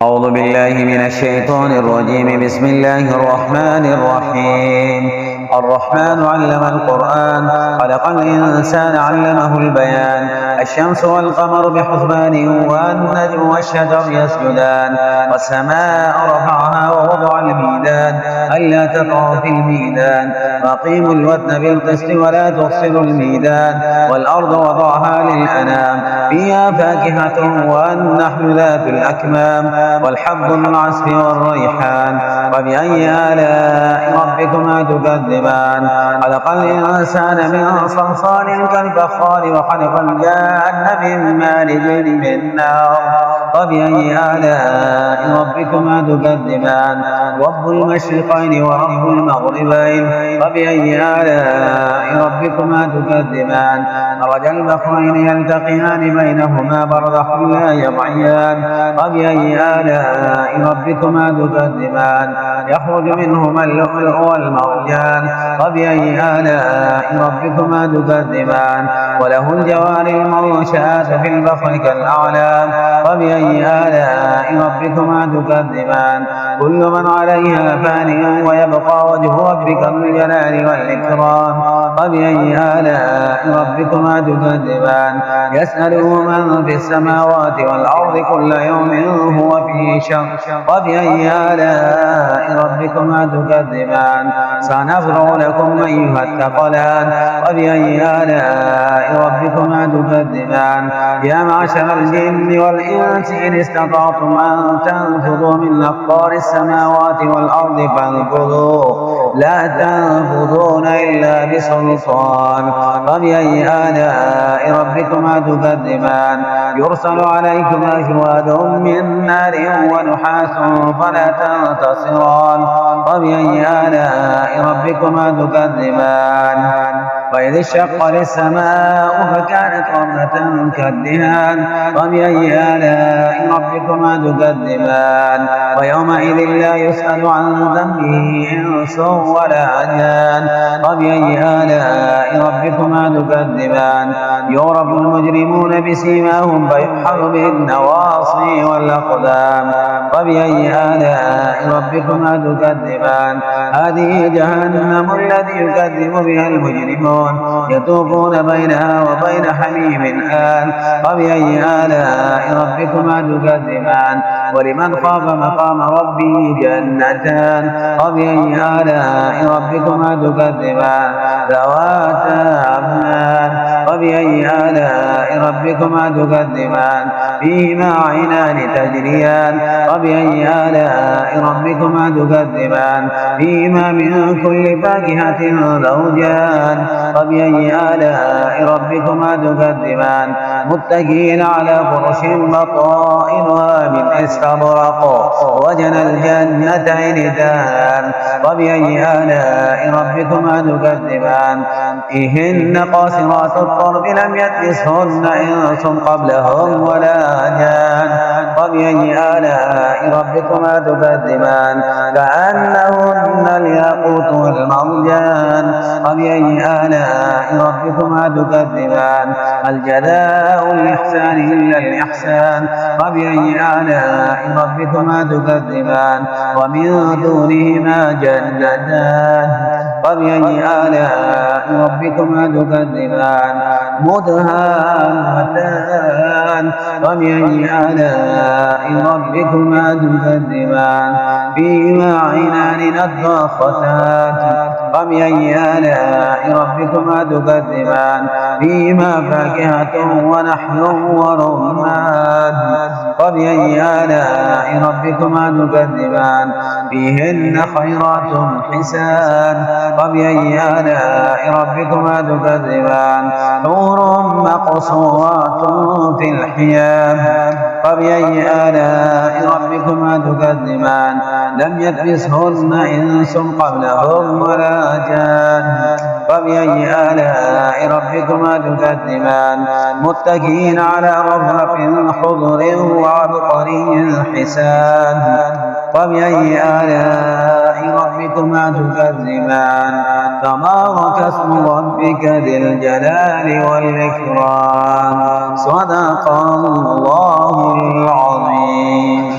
أعوذ بالله من الشيطان الرجيم. بسم الله الرحمن الرحيم. الرحمن علم القرآن، خلق الإنسان علمه البيان. الشمس والقمر بحسبان، والنجم والشجر يسجدان. والسماء رفعها ووضع الميزان، ألا تطغوا في الميزان، وأقيموا الوزن بالقسط ولا تخسروا الميزان. والأرض وضعها للأنام، فيها فاكهة والنحل ذات الأكمام، والحب ذو العصف والريحان. فبأي آلاء ربكما تكذبان؟ خلق الإنسان من صلصال كالفخار، وخلق الجان من مارج من نار. فبأي آلاء ربكما تكذبان؟ رب المشرقين ورب المغربين. فبأي آلاء ربكما تكذبان؟ مرج البحرين يلتقيان، بينهما برزخ لا يبغيان. فبأي آلاء ربكما تكذبان؟ يخرج منهما اللؤلؤ والمرجان. فبأي آلاء ربكما تكذبان؟ وله الجوار المنشآت في البحر كالأعلام. فبأي آلاء ربكما تكذبان؟ كل من عليها فان، ويبقى وجه ربك ذو الجلال والإكرام. فبأي آلاء ربكما تكذبان؟ يسأله من في السماوات والأرض كل يوم هو في شأن. فبأي آلاء ربكما تكذبان؟ سنفرغ لكم أيها الثقلان. فبأي آلاء ربكما تكذبان؟ يا معشر الجن والإنس إن استطعتم أن تنفذوا من أقطار السماوات والأرض فانفذوا، لا تنفذون إلا بسلطان. فبأي آلاء ربكما تكذبان؟ يرسل عليكما شواظ من نار ونحاس فلا تنتصران. فبأي آلاء ربكما تكذبان؟ وإذ انشقت السماء فكانت وردة كالدهان. فبأي آلاء ربكما تكذبان؟ ويومئذ لا يسأل عن ذنبه إنس ولا جان. فبأي آلاء ربكما تكذبان؟ يعرف المجرمون بسيماهم فيؤخذ بالنواصي والأقدام. فبأي آلاء ربكما تكذبان؟ هذه جهنم التي يكذب بها المجرمون، يطوفون بينها وبين حميم آن. فبأي آلاء ربكما تكذبان؟ ولمن خاف مقام ربه جنتان. فبأي آلاء ربكما تكذبان؟ ذواتا أفنان. فبأي آلاء ربكما تكذبان؟ فيهما عينان تجريان. فبأي آلاء ربكما تكذبان؟ فيهما من كل فاكهة زوجان. فبأي آلاء ربكما تكذبان؟ متكئين على فرش بطائنها من استبرق، وجنى الجنتين دان. فبأي آلاء ربكما تكذبان؟ فيهن قاصرات الطرف لم يطمثهن إنس قبلهم ولا جان. فبأي آلاء ربكما تكذبان؟ كأنهن الياقوت والمرجان. فبأي آلاء ربكما تكذبان؟ هل جزاء الإحسان إلا الإحسان؟ فبأي آلاء ربكما تكذبان؟ ومن دونهما جنتان. فبأي آلاء ربكما تكذبان؟ مدهامتان. فبأي آلاء ربكما تكذبان؟ فيهما عينان نضاختان. فبأي آلاء ربكما تكذبان؟ فيهما فاكهة ونحل ورمان. فبأي آلاء ربكما تكذبان؟ فيهن خيرات حسان. فبأي آلاء ربكما تكذبان؟ حور مقصورات في الحيام. فبأي آلاء ربكما تكذبان؟ لم يطمثهن إنس قبلهم ولا جان. فبأي آلاء ربكما تكذبان؟ متكئين على رفرف خضر وعبقري حسان. فبأي آلاء ربكما تكذبان؟ تبارك اسم ربك ذي الجلال والإكرام. صدق الله العظيم.